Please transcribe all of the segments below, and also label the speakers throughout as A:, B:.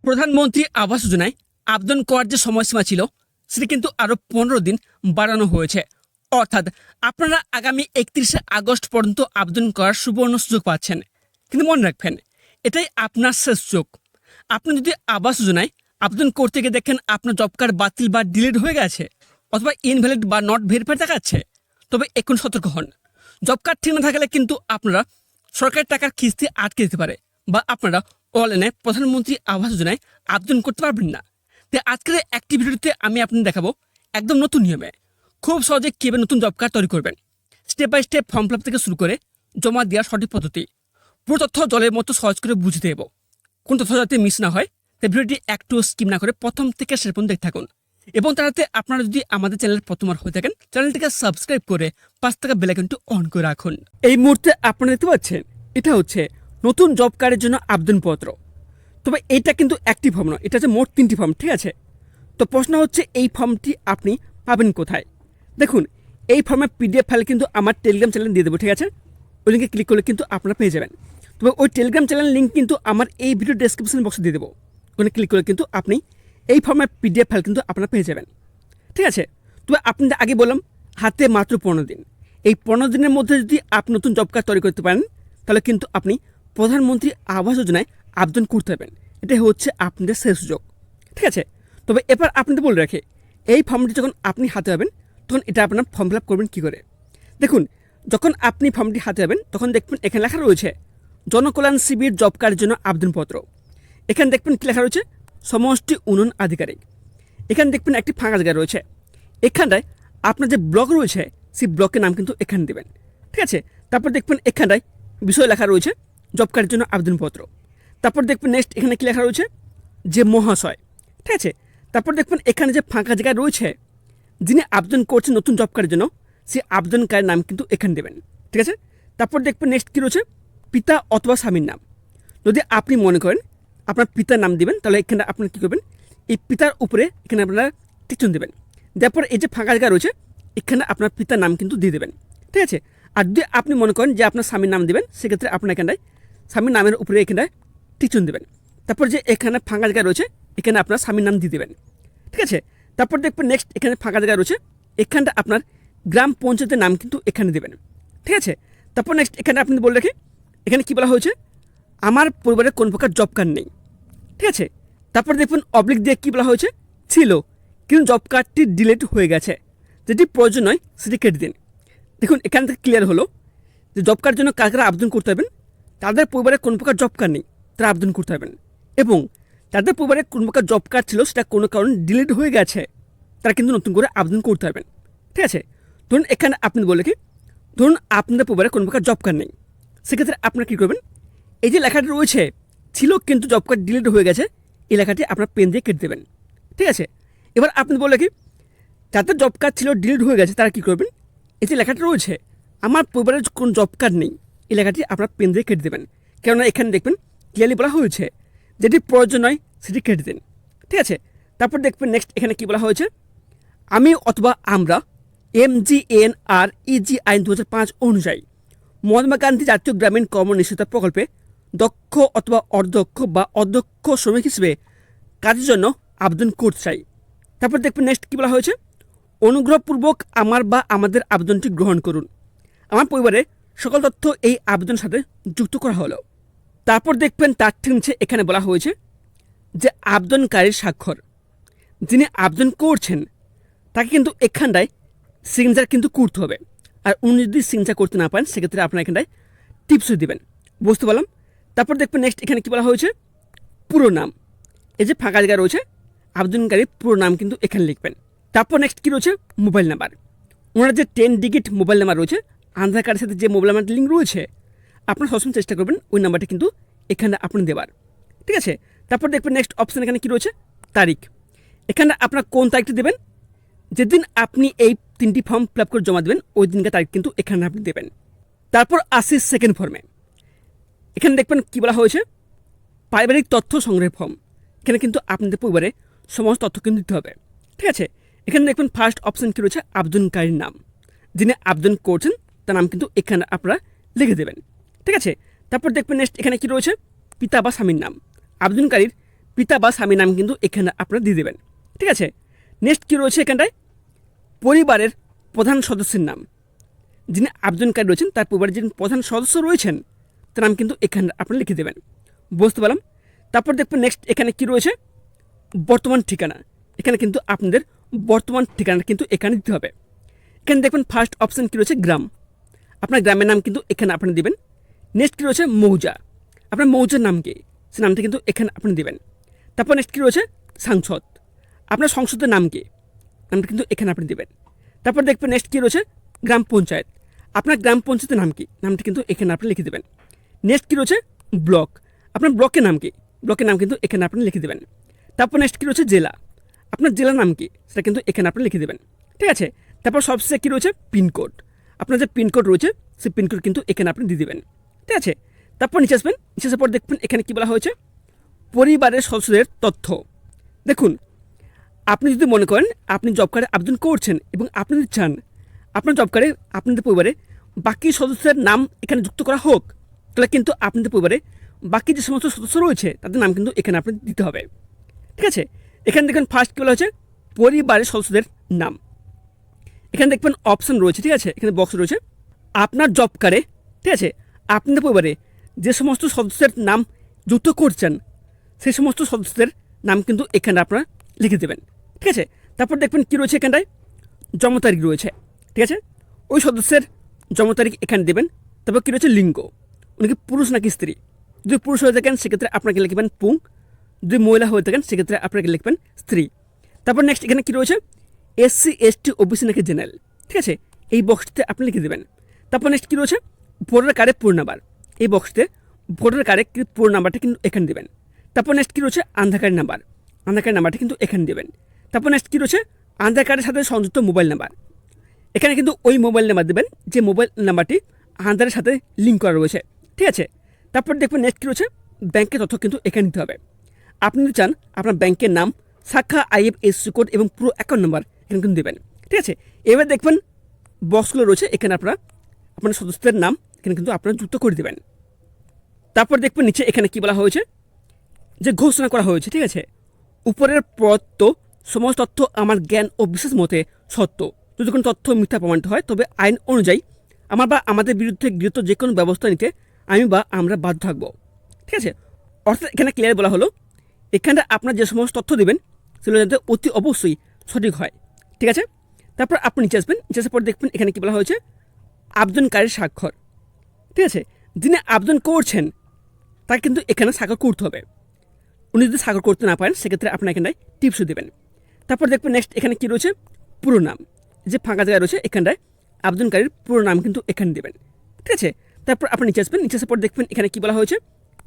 A: প্রধানমন্ত্রী আবাস যোজনায় আবেদন করার যে সময়সীমা ছিল সেটা কিন্তু আরও 15 দিন বাড়ানো হয়েছে। অর্থাৎ আপনারা আগামী 31শে আগস্ট পর্যন্ত আবেদন করার সুবর্ণ সুযোগ পাচ্ছেন। কিন্তু মনে রাখবেন, এটাই আপনার শেষ সুযোগ। আপনি যদি আবাস যোজনায় আবেদন করতে গিয়ে দেখেন আপনার জব কার্ড বাতিল বা ডিলিট হয়ে গেছে অথবা ইনভ্যালিড বা নট ভেরিফাইড দেখাচ্ছে, তবে এখন সতর্ক হন। জব কার্ড ঠিক না থাকলে কিন্তু আপনারা সরকারি টাকার কিস্তি আটকে দিতে পারে বা আপনারা অনলাইনে প্রধানমন্ত্রী আবাস যোজনায় আবেদন করতে পারবেন না। তাই আজকের একটি ভিডিওতে আমি আপনাদের দেখাবো একদম নতুন নিয়মে খুব সহজে কীভাবে নতুন জব কার্ড তৈরি করবেন। Step by step form fill up থেকে শুরু করে জমা দেওয়ার সঠিক পদ্ধতি, পুরো তথ্য জলের মতো সহজ করে বুঝিয়ে দেবো। কোন তথ্য যাতে মিস না হয় তাই ভিডিওটি একটু স্কিপ না করে প্রথম থেকে শেষ পর্যন্ত দেখতে থাকুন। এবং তাতে আপনারা যদি আমাদের চ্যানেলের প্রথমবার হয়ে থাকেন, চ্যানেলটিকে সাবস্ক্রাইব করে পাশ থেকে বেল আইকনটি অন করে রাখুন। এই মুহূর্তে আপনারা দেখতে পাচ্ছেন এটা হচ্ছে নতুন জব কার্ডের জন্য আবেদনপত্র। তবে এটা কিন্তু একটি ফর্ম নয়, এটা হচ্ছে মোট 3টি ফর্ম, ঠিক আছে? তো প্রশ্ন হচ্ছে এই ফর্মটি আপনি পাবেন কোথায়? দেখুন, এই ফর্মের পিডিএফ ফাইল কিন্তু আমার টেলিগ্রাম চ্যানেল দিয়ে দেবো, ঠিক আছে? ওই লিঙ্কে ক্লিক করলে কিন্তু আপনারা পেয়ে যাবেন। তবে ওই টেলিগ্রাম চ্যানেল লিঙ্ক কিন্তু আমার এই ভিডিও ডেসক্রিপশন বক্সে দিয়ে দেবো। ওখানে ক্লিক করলে কিন্তু আপনি এই ফর্মের পিডিএফ ফাইল কিন্তু আপনারা পেয়ে যাবেন, ঠিক আছে? তবে আপনাদের আগে বললাম হাতে মাত্র 15 দিন। এই 15 দিনের মধ্যে যদি আপনি নতুন জব কার্ড তৈরি করতে পারেন তাহলে কিন্তু আপনি প্রধানমন্ত্রী আবাস যোজনায় আবেদন করতে পারবেন। এটাই হচ্ছে আপনাদের শেষ সুযোগ, ঠিক আছে? তবে এবার আপনাদের বলে রাখে, এই ফর্মটি যখন আপনি হাতে পাবেন তখন এটা আপনার ফর্ম ফিল আপ করবেন কী করে। দেখুন, যখন আপনি ফর্মটি হাতে পাবেন তখন দেখবেন এখানে লেখা রয়েছে জনকল্যাণ শিবির জব কার্ডের জন্য আবেদনপত্র। এখানে দেখবেন কী লেখা রয়েছে সমষ্টি উন্নয়ন আধিকারিক। এখানে দেখবেন একটি ফাঁকা জায়গা রয়েছে। এখানটায় আপনার যে ব্লক রয়েছে সেই ব্লকের নাম কিন্তু এখানে দেবেন, ঠিক আছে? তারপর দেখবেন এখানটায় বিষয় লেখা রয়েছে জব কার্ডের জন্য আবেদনপত্র। তারপর দেখবেন নেক্সট এখানে কী লেখা রয়েছে যে মহাশয়, ঠিক আছে? তারপর দেখবেন এখানে যে ফাঁকা জায়গা রয়েছে যিনি আবেদন করছেন নতুন জব কার্ডের জন্য সেই আবেদনকারীর নাম কিন্তু এখানে দেবেন, ঠিক আছে? তারপর দেখবেন নেক্সট কী রয়েছে পিতা অথবা স্বামীর নাম। যদি আপনি মনে করেন আপনার পিতার নাম দিবেন তাহলে এখানে আপনারা কী করবেন, এই পিতার উপরে এখানে আপনারা টিকচিহ্ন দেবেন। তারপর এই যে ফাঁকা জায়গা রয়েছে এখানে আপনার পিতার নাম কিন্তু দিয়ে দেবেন, ঠিক আছে? আর যদি আপনি মনে করেন যে আপনার স্বামীর নাম দেবেন সেক্ষেত্রে আপনার এখানটায় স্বামীর নামের উপরে এখানটায় টিকচিহ্ন দেবেন। তারপর যে এখানে ফাঁকা জায়গা রয়েছে এখানে আপনার স্বামীর নাম দিয়ে দেবেন, ঠিক আছে? তারপর দেখবেন নেক্সট এখানে ফাঁকা জায়গা রয়েছে এখানটা আপনার গ্রাম পঞ্চায়েতের নাম কিন্তু এখানে দেবেন, ঠিক আছে? তারপর নেক্সট এখানে আপনি বলে রাখি এখানে কী বলা হয়েছে আমার পরিবারে কোন প্রকার জব কার্ড নেই, ঠিক আছে? তারপর দেখবেন অবলিক দিয়ে কী বলা হয়েছে ছিল কিন্তু জব কার্ডটি ডিলিট হয়ে গেছে, যেটি প্রয়োজন নয় সেটি কেটে দিন। দেখুন এখান থেকে ক্লিয়ার হলো যে জব কার্ডের জন্য কারা আবেদন করতে পারবেন, তাদের পরিবারে কোন প্রকার জব কার্ড নেই তারা আবেদন করতে পারবেন, এবং তাদের পরিবারে কোন প্রকার জব কার্ড ছিল সেটা কোনো কারণে ডিলিট হয়ে গেছে তারা কিন্তু নতুন করে আবেদন করতে পারবেন, ঠিক আছে? ধরুন এখানে আপনি বলে কি ধরুন আপনাদের পরিবারে কোনো প্রকার জব কার্ড নেই, সেক্ষেত্রে আপনারা কী করবেন এই যে লেখাটি রয়েছে ছিল কিন্তু জব কার্ড ডিলিট হয়ে গেছে এই লেখাটি আপনার পেন দিয়ে কেটে দেবেন, ঠিক আছে? এবার আপনি বলে কি যাদের জব কার্ড ছিল ডিলিট হয়ে গেছে তারা কী করবেন এই যে লেখাটি রয়েছে আমার পরিবারের কোনো জব কার্ড নেই এই লেখাটি আপনার পেন দিয়ে কেটে দেবেন। কেননা এখানে দেখবেন ক্লিয়ারলি বলা হয়েছে যেটি প্রয়োজন নয় সেটি কেটে দিন, ঠিক আছে? তারপর দেখবেন নেক্সট এখানে কী বলা হয়েছে আমি অথবা আমরা MGNREG আইন 2005 অনুযায়ী মহাত্মা গান্ধী জাতীয় গ্রামীণ কর্মনিশ্চয়তা প্রকল্পে দক্ষ অথবা অর্ধদক্ষ বা অধ্যক্ষ শ্রমিক হিসেবে কাজের জন্য আবেদন করতে চাই। তারপর দেখবেন নেক্সট কী বলা হয়েছে অনুগ্রহপূর্বক আমার বা আমাদের আবেদনটি গ্রহণ করুন। আমার পরিবারে সকল তথ্য এই আবেদনের সাথে যুক্ত করা হলো। তারপর দেখবেন তার ঠিক নিচে এখানে বলা হয়েছে যে আবেদনকারীর স্বাক্ষর, যিনি আবেদন করছেন তাকে কিন্তু এখানটায় সিগনেচার কিন্তু করতে হবে। আর উনি যদি সিগনেচার করতে না পারেন সেক্ষেত্রে আপনারা এখানটায় টিপসও দেবেন, বুঝতে পারলাম? তারপর দেখবেন নেক্সট এখানে কী বলা হয়েছে পুরো নাম, এই যে ফাঁকা জায়গা রয়েছে আবেদনকারীর পুরো নাম কিন্তু এখানে লিখবেন। তারপর নেক্সট কী রয়েছে মোবাইল নাম্বার, ওনার যে 10 ডিজিট মোবাইল নাম্বার রয়েছে আধার কার্ডের সাথে যে মোবাইল নাম্বার লিঙ্ক রয়েছে আপনারা সবসময় চেষ্টা করবেন ওই নাম্বারটা কিন্তু এখানে আপনি দেবার, ঠিক আছে? তারপর দেখবেন নেক্সট অপশান এখানে কী রয়েছে তারিখ, এখানে আপনার কোন তারিখটি দেবেন যেদিন আপনি এই 3টি ফর্ম ফিল আপ করে জমা দেবেন ওই দিনকার তারিখ কিন্তু এখানে আপনি দেবেন। তারপর আসি সেকেন্ড ফর্মে, এখানে দেখবেন কী বলা হয়েছে পারিবারিক তথ্য সংগ্রহের ফর্ম। এখানে কিন্তু আপনাদের পরিবারে সমস্ত তথ্য কিন্তু দিতে হবে, ঠিক আছে? এখানে দেখবেন ফার্স্ট অপশান কী রয়েছে আবেদনকারীর নাম, যিনি আবেদন করছেন তার নাম কিন্তু এখানে আপনারা লিখে দেবেন, ঠিক আছে? তারপর দেখবেন নেক্সট এখানে কী রয়েছে পিতা বা স্বামীর নাম, আবেদনকারীর পিতা বা স্বামীর নাম কিন্তু এখানে আপনারা দিয়ে দেবেন। ঠিক আছে, নেক্সট কী রয়েছে এখানটায়, পরিবারের প্রধান সদস্যের নাম, যিনি আবেদনকারী রয়েছেন তার পরিবারের যিনি প্রধান সদস্য রয়েছেন তার নাম কিন্তু এখানে আপনারা লিখে দেবেন। বুঝতে পারলাম। তারপর দেখবেন নেক্সট এখানে কি রয়েছে, বর্তমান ঠিকানা। এখানে কিন্তু আপনাদের বর্তমান ঠিকানা কিন্তু এখানে দিতে হবে। এখানে দেখবেন ফার্স্ট অপশান কী রয়েছে, গ্রাম। আপনার গ্রামের নাম কিন্তু এখানে আপনি দেবেন। নেক্সট কী রয়েছে, মৌজা। আপনার মৌজার নাম কি, সে নামটা কিন্তু এখানে আপনি দেবেন। তারপর নেক্সট কী রয়েছে, সাংসদ। আপনার সংসদের নাম কি, নামটা কিন্তু এখানে আপনি দেবেন। তারপর দেখবেন নেক্সট কী রয়েছে, গ্রাম পঞ্চায়েত। আপনার গ্রাম পঞ্চায়েতের নাম কি, নামটা কিন্তু এখানে আপনি লিখে দেবেন। নেক্সট কী রয়েছে, ব্লক। আপনার ব্লকের নাম কি, ব্লকের নাম কিন্তু এখানে আপনি লিখে দেবেন। তারপর নেক্সট কী রয়েছে, জেলা। আপনার জেলার নাম কি, সেটা কিন্তু এখানে আপনি লিখে দেবেন। ঠিক আছে, তারপর সবশেষে কী রয়েছে, পিনকোড। আপনার যে পিনকোড রয়েছে সেই পিনকোড কিন্তু এখানে আপনি দিয়ে দেবেন। ঠিক আছে, তারপর নিচে আসবেন। নিচে আসার পর দেখবেন এখানে কী বলা হয়েছে, পরিবারের সদস্যদের তথ্য। দেখুন, আপনি যদি মনে করেন আপনি জব কার্ডে আবেদন করছেন এবং আপনি যদি চান আপনার জব কার্ডে আপনাদের পরিবারে বাকি সদস্যের নাম এখানে যুক্ত করা হোক, তাহলে কিন্তু আপনাদের পরিবারে বাকি যে সমস্ত সদস্য রয়েছে তাদের নাম কিন্তু এখানে আপনি দিতে হবে। ঠিক আছে, এখানে দেখবেন ফার্স্ট কী বলা হয়েছে, পরিবারের সদস্যদের নাম। এখানে দেখবেন অপশান রয়েছে। ঠিক আছে, এখানে বক্স রয়েছে। আপনার জব কার্ডে, ঠিক আছে, আপনাদের পরিবারে যে সমস্ত সদস্যের নাম যুক্ত করছেন সেই সমস্ত সদস্যদের নাম কিন্তু এখানে আপনারা লিখে দেবেন। ঠিক আছে, তারপর দেখবেন কী রয়েছে, এখানটায় জন্ম তারিখ রয়েছে। ঠিক আছে, ওই সদস্যের জন্ম তারিখ এখানে দেবেন। তারপর কী রয়েছে, লিঙ্গ, উনি কি পুরুষ নাকি স্ত্রী। যদি পুরুষ হয়ে থাকেন সেক্ষেত্রে আপনাকে লিখবেন পুং, যদি মহিলা হয়ে থাকেন সেক্ষেত্রে আপনাকে লিখবেন স্ত্রী। তারপর নেক্সট এখানে কী রয়েছে, SC ST OBC নাকি জেনারেল। ঠিক আছে, এই বক্সটিতে আপনি লিখে দেবেন। তারপর নেক্সট কী রয়েছে, ভোটার কার্ডের পুরো নাম্বার। এই বক্সটিতে ভোটার কার্ডের পুরো নাম্বারটা কিন্তু এখানে দেবেন। তারপর নেক্সট কী রয়েছে, আধার কার্ডের নাম্বার। আধার কার্ডের নাম্বারটা কিন্তু এখানে দেবেন। তারপর নেক্সট কী রয়েছে, আধার কার্ডের সাথে সংযুক্ত মোবাইল নাম্বার। এখানে কিন্তু ওই মোবাইল নাম্বার দেবেন যে মোবাইল নাম্বারটি আধারের সাথে লিঙ্ক করা রয়েছে। ঠিক আছে, তারপর দেখবেন নেক্সট কী রয়েছে, ব্যাংকের তথ্য কিন্তু এখানে দিতে হবে। আপনি যদি চান আপনার ব্যাংকের নাম, শাখা, IFSC কোড এবং পুরো অ্যাকাউন্ট নাম্বার এখানে কিন্তু দেবেন। ঠিক আছে, এবার দেখবেন বক্সগুলো রয়েছে, এখানে আপনার সদস্যদের নাম এখানে কিন্তু আপনারা যুক্ত করে দেবেন। তারপর দেখবেন নিচে এখানে কী বলা হয়েছে, যে ঘোষণা করা হয়েছে। ঠিক আছে, উপরের প্রদত্ত সমস্ত তথ্য আমার জ্ঞান ও বিশেষ মতে সত্য। যদি কোনো তথ্য মিথ্যা প্রমাণিত হয় তবে আইন অনুযায়ী আমার বা আমাদের বিরুদ্ধে গৃহীত যে কোনো ব্যবস্থা নিতে আমি বা আমরা বাধ্য থাকবো। ঠিক আছে, অর্থাৎ এখানে ক্লিয়ার বলা হলো এখানে আপনার যে সমস্ত তথ্য দেবেন সেগুলো যাতে অতি অবশ্যই সঠিক হয়। ঠিক আছে, তারপর আপনি নিচে আসবেন। নিচে আসার পর দেখবেন এখানে কী বলা হয়েছে, আবেদনকারীর স্বাক্ষর। ঠিক আছে, যিনি আবেদন করছেন তাকে কিন্তু এখানে স্বাক্ষর করতে হবে। উনি যদি স্বাক্ষর করতে না পারেন সেক্ষেত্রে আপনার এখানটায় টিপসও দেবেন। তারপর দেখবেন নেক্সট এখানে কী রয়েছে, পুরো নাম। যে ফাঁকা জায়গা রয়েছে এখানটায় আবেদনকারীর পুরো নাম কিন্তু এখানে দেবেন। ঠিক আছে, তারপর আপনি নিচে আসবেন। নিচে আসার পর দেখবেন এখানে কী বলা হয়েছে,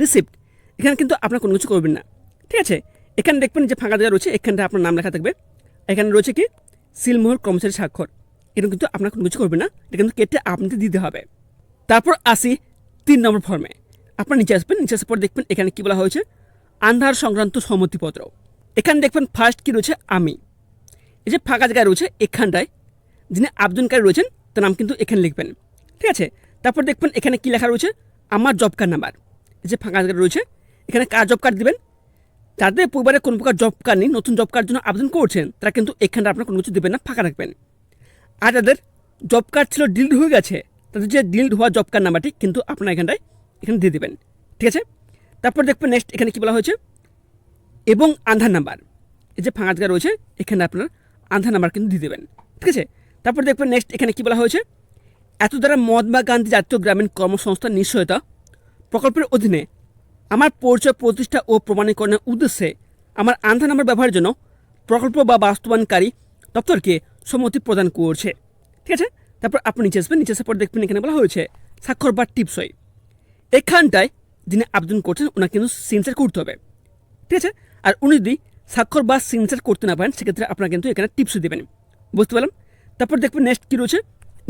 A: রিসিপ্ট। এখানে কিন্তু আপনার কোনো কিছু করবেন না। ঠিক আছে, এখানে দেখবেন যে ফাঁকা জায়গা রয়েছে এখানটা আপনার নাম লেখা থাকবে। এখানে রয়েছে কি, সিলমোহর কর্মচারী স্বাক্ষর। এটা কিন্তু আপনার কোনো কিছু করবেন না, এটা কিন্তু কেটে আপনাকে দিতে হবে। তারপর আসি 3 নম্বর ফর্মে। আপনার নিচে আসবেন। নিচে আসার পর দেখবেন এখানে কী বলা হয়েছে, আধার সংক্রান্ত সম্মতিপত্র। এখানে দেখবেন ফার্স্ট কী রয়েছে, আমি। এই যে ফাঁকা জায়গায় রয়েছে এখানটায় যিনি আবেদনকারী রয়েছেন তার নাম কিন্তু এখানে লিখবেন। ঠিক আছে, তারপর দেখবেন এখানে কী লেখা রয়েছে, আমার জব কার্ড নাম্বার। এই যে ফাঁকা জায়গা রয়েছে এখানে কার জব কার্ড দেবেন, যাদের পরিবারে কোনো প্রকার জব কার্ড নেই, নতুন জব কার্ড জন্য আবেদন করছেন তারা কিন্তু এখানটা আপনার কোনো কিছু দেবেন না, ফাঁকা রাখবেন। আর যাদের জব কার্ড ছিল ডিলিট হয়ে গেছে তাদের যে ডিলিট হওয়া জব কার্ড নাম্বারটি কিন্তু আপনার এখানটায় এখানে দিয়ে দেবেন। ঠিক আছে, তারপর দেখবেন নেক্সট এখানে কী বলা হয়েছে, এবং আধার নাম্বার। এই যে ফাঁকা জায়গা রয়েছে এখানে আপনার আধার নাম্বার কিন্তু দিয়ে দেবেন। ঠিক আছে, তারপর দেখবেন নেক্সট এখানে কী বলা হয়েছে, এত দ্বারা মহাত্মা গান্ধী জাতীয় গ্রামীণ কর্মসংস্থান নিশ্চয়তা প্রকল্পের অধীনে আমার পরিচয় প্রতিষ্ঠা ও প্রমাণীকরণের উদ্দেশ্যে আমার আধার নাম্বার ব্যবহারের জন্য প্রকল্প বা বাস্তবায়নকারী দপ্তরকে সম্মতি প্রদান করছে। ঠিক আছে, তারপর আপনি নিচে আসবেন। নিচে আসার পর দেখবেন এখানে বলা হয়েছে স্বাক্ষর বা টিপসই। এখানটায় যিনি আবেদন করছেন ওনাকে কিন্তু সিগনেচার করতে হবে। ঠিক আছে, আর উনি যদি স্বাক্ষর বা সিগনেচার করতে না পারেন সেক্ষেত্রে আপনারা কিন্তু এখানে টিপসও দেবেন। বুঝতে পারলাম। তারপর দেখবেন নেক্সট কী রয়েছে,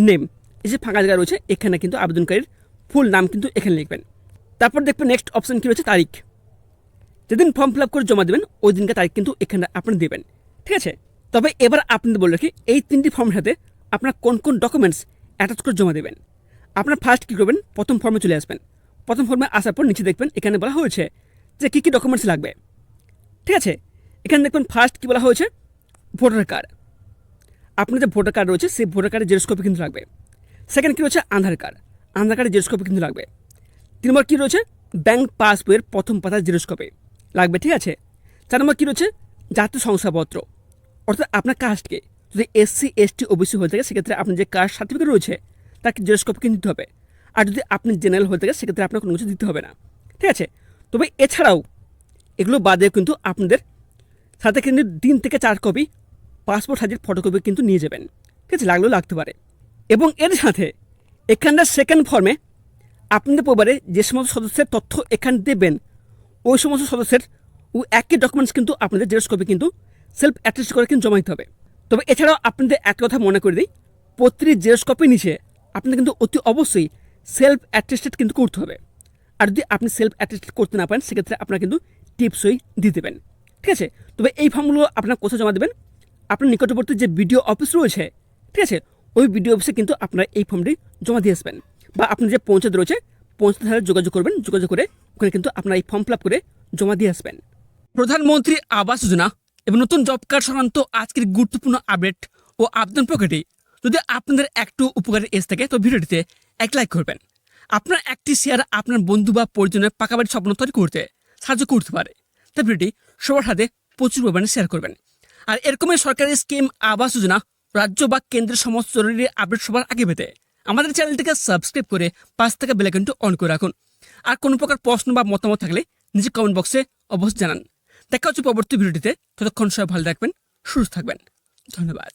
A: নেম। এই যে ফাঁকা জায়গা রয়েছে এখানে কিন্তু আবেদনকারীর ফুল নাম কিন্তু এখানে লিখবেন। তারপর দেখবেন নেক্সট অপশান কী রয়েছে, তারিখ। যেদিন ফর্ম ফিল আপ করে জমা দেবেন ওই দিনকে তারিখ কিন্তু এখানে আপনি দেবেন। ঠিক আছে, তবে এবার আপনাদের বলে রাখি এই 3টি ফর্মের সাথে আপনার কোন কোন ডকুমেন্টস অ্যাটাচ করে জমা দেবেন। আপনার ফার্স্ট কী করবেন, প্রথম ফর্মে চলে আসবেন। প্রথম ফর্মে আসার পর নিচে দেখবেন এখানে বলা হয়েছে যে কী কী ডকুমেন্টস লাগবে। ঠিক আছে, এখানে দেখবেন ফার্স্ট কী বলা হয়েছে, ভোটার কার্ড। আপনার যে ভোটার কার্ড রয়েছে সেই ভোটার কার্ডের জেরক্স কপি কিন্তু লাগবে। সেকেন্ড কী রয়েছে, আধার কার্ডের জেরক্স কপি কিন্তু লাগবে। 3 নম্বর কী রয়েছে, ব্যাংক পাসবইয়ের প্রথম পাতার জেরক্স কপি লাগবে। ঠিক আছে, 4 নম্বর কী রয়েছে, জাতীয় শংসাপত্র, অর্থাৎ আপনার কাস্টকে যদি SC ST OBC হয়ে থাকে সেক্ষেত্রে আপনার যে কাস্ট সার্টিফিকেট রয়েছে তার জেরক্স কপি কিন্তু দিতে হবে। আর যদি আপনি জেনারেল হয়ে থাকে সেক্ষেত্রে আপনার কোনো কিছু দিতে হবে না। ঠিক আছে, তবে এছাড়াও এগুলো বাদেও কিন্তু আপনাদের সাথে কিন্তু 3 থেকে 4 কপি পাসপোর্ট সাইজের ফটোকপি কিন্তু নিয়ে যাবেন। ঠিক আছে, লাগলেও লাগতে পারে। এবং এর সাথে এখানকার সেকেন্ড ফর্মে আপনাদের পরিবারে যে সমস্ত সদস্যের তথ্য এখানে দেবেন ওই সমস্ত সদস্যের একই ডকুমেন্টস কিন্তু আপনাদের জেরক্স কপি কিন্তু সেলফ অ্যাটেস্ট করে কিন্তু জমা দিতে হবে। তবে এছাড়াও আপনাদের একটা কথা মনে করে দিই, প্রতিটি জেরক্স কপি নিচে আপনাদের কিন্তু অতি অবশ্যই সেলফ অ্যাটেস্টেড কিন্তু করতে হবে। আর যদি আপনি সেলফ অ্যাটেস্টেড করতে না পারেন সেক্ষেত্রে আপনারা কিন্তু টিপসই দিয়ে দেবেন। ঠিক আছে, তবে এই ফর্মগুলো আপনার কোথায় জমা দেবেন, আপনার নিকটবর্তী যে বিডিও অফিস রয়েছে, ঠিক আছে, ওই বিডিও অফিসে কিন্তু আপনারা এই ফর্মটি জমা দিয়ে আসবেন। বা আপনার যে পঞ্চায়েত রয়েছে পঞ্চায়েতের সাথে যোগাযোগ করবেন, যোগাযোগ করে ওখানে কিন্তু আপনারা এই ফর্ম ফিল আপ করে জমা দিয়ে আসবেন। প্রধানমন্ত্রী আবাস যোজনা এবং নতুন জব কার্ড সংক্রান্ত আজকের গুরুত্বপূর্ণ আপডেট ও আবেদন প্রক্রিয়াটি যদি আপনাদের একটু উপকারে এসে থাকে তো ভিডিওটিতে এক লাইক করবেন। আপনার একটি শেয়ার আপনার বন্ধু বা পরিজনের পাকাবাড়ি স্বপ্ন তৈরি করতে সাহায্য করতে পারে, তাই ভিডিওটি সবার সাথে প্রচুর পরিমাণে শেয়ার করবেন। আর এরকমই সরকারি স্কিম আবাস যোজনা রাজ্য বা কেন্দ্রের সমস্ত জরুরি আপডেট সবার আগে পেতে আমাদের চ্যানেলটিকে সাবস্ক্রাইব করে পাশ থেকে বেল আইকনটি অন করে রাখুন। আর কোনো প্রকার প্রশ্ন বা মতামত থাকলে নিজে কমেন্ট বক্সে অবশ্যই জানান। দেখা হচ্ছে পরবর্তী ভিডিওটিতে, ততক্ষণ সবাই ভালো থাকবেন, সুস্থ থাকবেন। ধন্যবাদ।